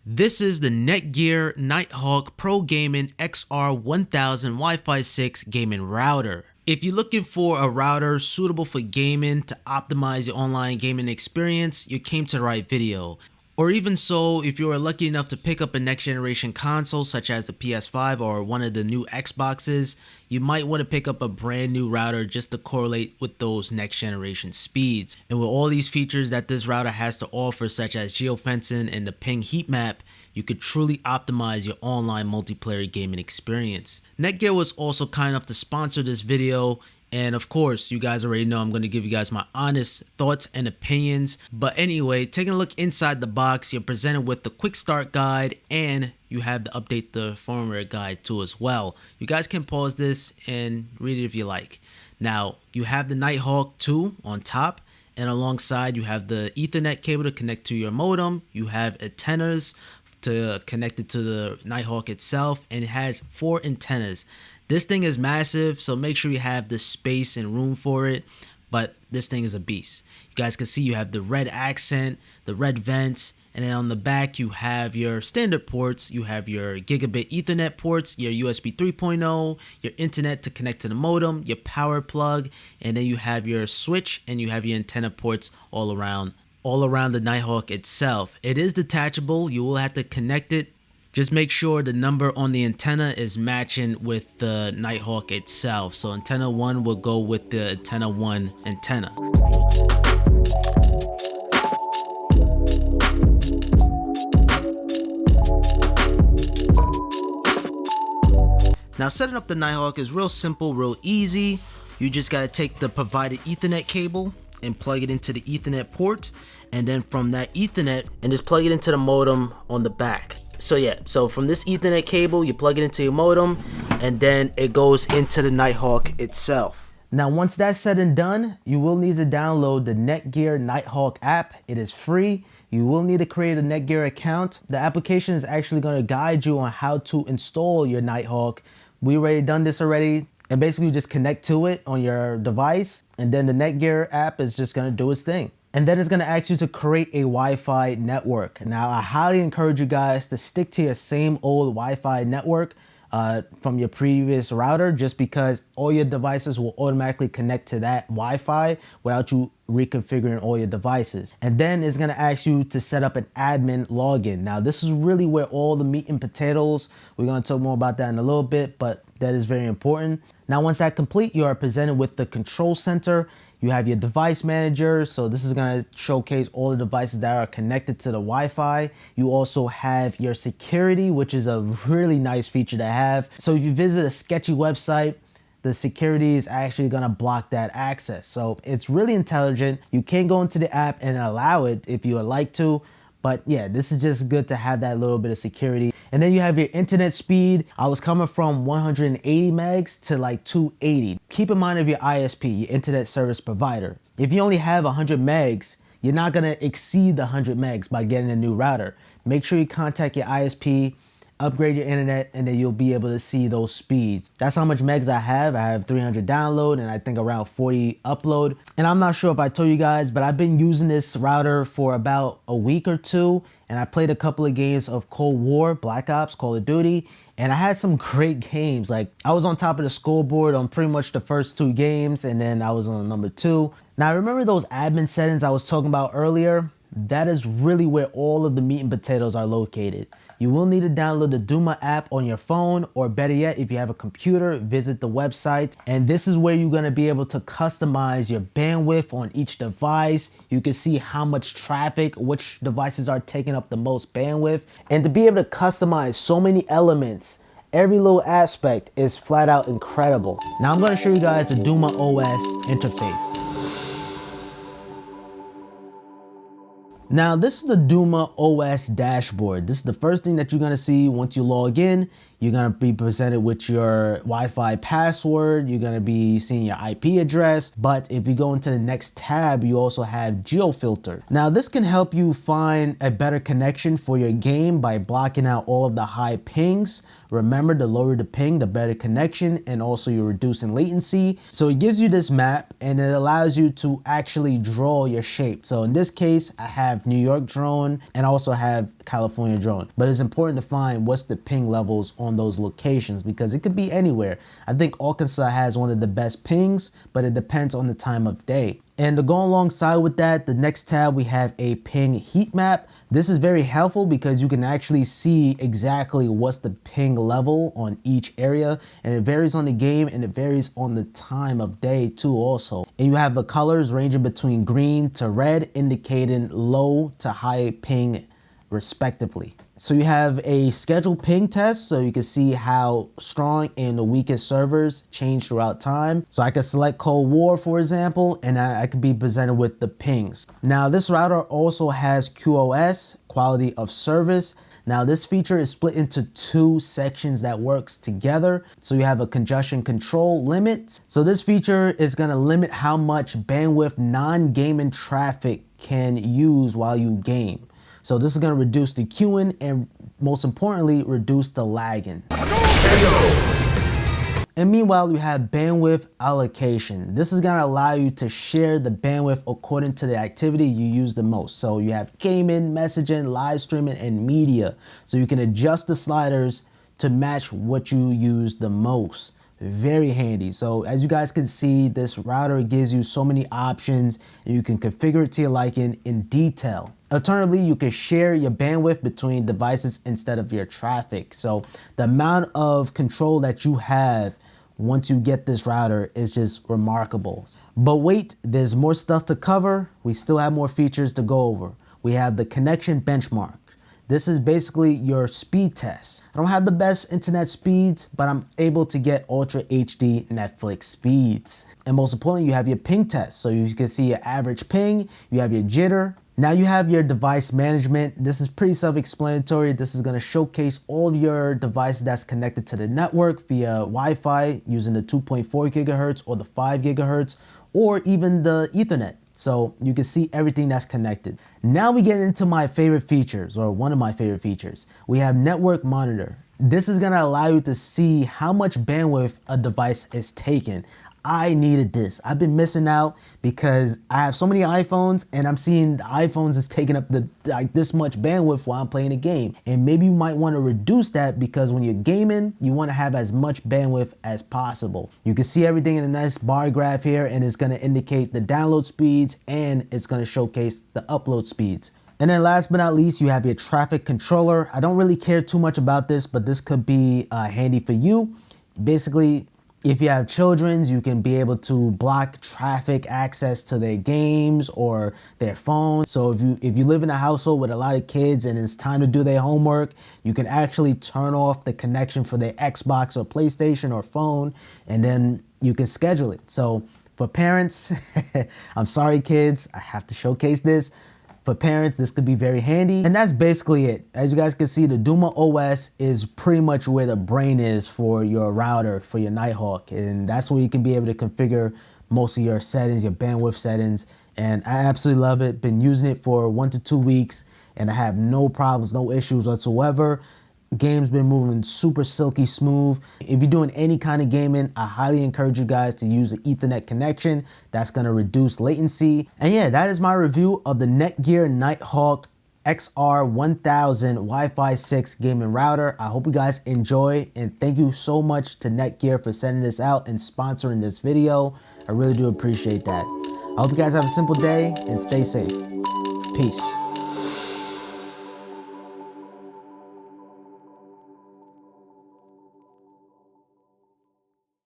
This is the NETGEAR Nighthawk Pro Gaming XR1000 Wi-Fi 6 gaming router. If you're looking for a router suitable for gaming to optimize your online gaming experience, you came to the right video. Or even so, if you are lucky enough to pick up a next generation console such as the PS5 or one of the new Xboxes, you might want to pick up a brand new router just to correlate with those next generation speeds. And with all these features that this router has to offer, such as Geo-Fencing and the Ping Heatmap, you could truly optimize your online multiplayer gaming experience. NETGEAR was also kind enough to sponsor this video. And of course, you guys already know I'm going to give you guys my honest thoughts and opinions. But anyway, taking a look inside the box, you're presented with the quick start guide and you have to update the firmware guide too as well. You guys can pause this and read it if you like. Now, you have the Nighthawk 2 on top, and alongside you have the Ethernet cable to connect to your modem. You have antennas to connect it to the Nighthawk itself, and it has 4 antennas. This thing is massive, so make sure you have the space and room for it, but this thing is a beast. You guys can see you have the red accent, the red vents, and then on the back you have your standard ports. You have your gigabit Ethernet ports, your USB 3.0, your internet to connect to the modem, your power plug, and then you have your switch and you have your antenna ports all around the Nighthawk itself. It is detachable. You will have to connect it. Just make sure the number on the antenna is matching with the Nighthawk itself. So antenna 1 will go with the antenna 1 antenna. Now setting up the Nighthawk is real simple, real easy. You just gotta take the provided Ethernet cable and plug it into the Ethernet port, and then from that Ethernet and just plug it into the modem on the back. So from this Ethernet cable, you plug it into your modem and then it goes into the Nighthawk itself. Now, once that's said and done, you will need to download the NETGEAR Nighthawk app. It is free. You will need to create a NETGEAR account. The application is actually going to guide you on how to install your Nighthawk. We already done this already. And basically you just connect to it on your device, and then the NETGEAR app is just going to do its thing. And then it's going to ask you to create a Wi-Fi network. Now, I highly encourage you guys to stick to your same old Wi-Fi network from your previous router, just because all your devices will automatically connect to that Wi-Fi without you reconfiguring all your devices. And then it's going to ask you to set up an admin login. Now, this is really where all the meat and potatoes, we're going to talk more about that in a little bit, but that is very important. Now, once that's complete, you are presented with the control center. You have your device manager, so this is going to showcase all the devices that are connected to the Wi-Fi. You also have your security, which is a really nice feature to have. So if you visit a sketchy website, the security is actually going to block that access. So it's really intelligent. You can go into the app and allow it if you would like to. But yeah, this is just good to have that little bit of security. And then you have your internet speed. I was coming from 180 megs to like 280. Keep in mind of your ISP, your internet service provider. If you only have 100 megs, you're not gonna exceed the 100 megs by getting a new router. Make sure you contact your ISP, upgrade your internet, and then you'll be able to see those speeds. That's how much megs I have. I have 300 download and I think around 40 upload. And I'm not sure if I told you guys, but I've been using this router for about a week or two, and I played a couple of games of Cold War, Black Ops, Call of Duty, and I had some great games. Like, I was on top of the scoreboard on pretty much the first 2 games, and then I was on number 2. Now, remember those admin settings I was talking about earlier? That is really where all of the meat and potatoes are located. You will need to download the Douma app on your phone, or better yet, if you have a computer, visit the website. And this is where you're going to be able to customize your bandwidth on each device. You can see how much traffic, which devices are taking up the most bandwidth. And to be able to customize so many elements, every little aspect is flat out incredible. Now I'm going to show you guys the Douma OS interface. Now, this is the Douma OS dashboard. This is the first thing that you're gonna see once you log in. You're gonna be presented with your Wi-Fi password. You're gonna be seeing your IP address. But if you go into the next tab, you also have Geofilter. Now this can help you find a better connection for your game by blocking out all of the high pings. Remember, the lower the ping, the better connection, and also you're reducing latency. So it gives you this map and it allows you to actually draw your shape. So in this case, I have New York drone and I also have California drone. But it's important to find what's the ping levels on those locations because it could be anywhere. I think Arkansas has one of the best pings, but it depends on the time of day. And to go alongside with that, the next tab we have a Ping Heatmap. This is very helpful because you can actually see exactly what's the ping level on each area, and it varies on the game and it varies on the time of day too also. And you have the colors ranging between green to red, indicating low to high ping respectively. So you have a scheduled ping test so you can see how strong and the weakest servers change throughout time. So I can select Cold War, for example, and I could be presented with the pings. Now this router also has Qos Quality of Service. Now this feature is split into two sections that works together. So you have a congestion control limit. So this feature is gonna limit how much bandwidth non-gaming traffic can use while you game. So this is going to reduce the queuing and most importantly, reduce the lagging. And meanwhile, you have bandwidth allocation. This is going to allow you to share the bandwidth according to the activity you use the most. So you have gaming, messaging, live streaming, and media. So you can adjust the sliders to match what you use the most. Very handy. So as you guys can see, this router gives you so many options and you can configure it to your liking in detail. Alternatively, you can share your bandwidth between devices instead of your traffic. So the amount of control that you have once you get this router is just remarkable. But wait, there's more stuff to cover. We still have more features to go over. We have the connection benchmark. This is basically your speed test. I don't have the best internet speeds, but I'm able to get Ultra HD Netflix speeds. And most importantly, you have your ping test. So you can see your average ping, you have your jitter. Now you have your device management. This is pretty self-explanatory. This is gonna showcase all of your devices that's connected to the network via Wi-Fi using the 2.4 gigahertz or the 5 gigahertz, or even the Ethernet. So you can see everything that's connected. Now we get into my favorite features, or one of my favorite features. We have network monitor. This is gonna allow you to see how much bandwidth a device is taking. I needed this. I've been missing out because I have so many iPhones and I'm seeing the iPhones is taking up this much bandwidth while I'm playing a game. And maybe you might want to reduce that because when you're gaming, you want to have as much bandwidth as possible. You can see everything in a nice bar graph here, and it's going to indicate the download speeds and it's going to showcase the upload speeds. And then last but not least, you have your traffic controller. I don't really care too much about this, but this could be handy for you. Basically, if you have children, you can be able to block traffic access to their games or their phone. So if you live in a household with a lot of kids and it's time to do their homework, you can actually turn off the connection for their Xbox or PlayStation or phone, and then you can schedule it. So for parents, I'm sorry kids, I have to showcase this. For parents, this could be very handy. And that's basically it. As you guys can see, the Douma OS is pretty much where the brain is for your router, for your Nighthawk. And that's where you can be able to configure most of your settings, your bandwidth settings. And I absolutely love it. Been using it for 1 to 2 weeks and I have no problems, no issues whatsoever. Game's been moving super silky smooth. If you're doing any kind of gaming, I highly encourage you guys to use the Ethernet connection. That's gonna reduce latency. And yeah, that is my review of the NETGEAR Nighthawk XR1000 Wi-Fi 6 gaming router. I hope you guys enjoy, and thank you so much to NETGEAR for sending this out and sponsoring this video. I really do appreciate that. I hope you guys have a simple day and stay safe. Peace.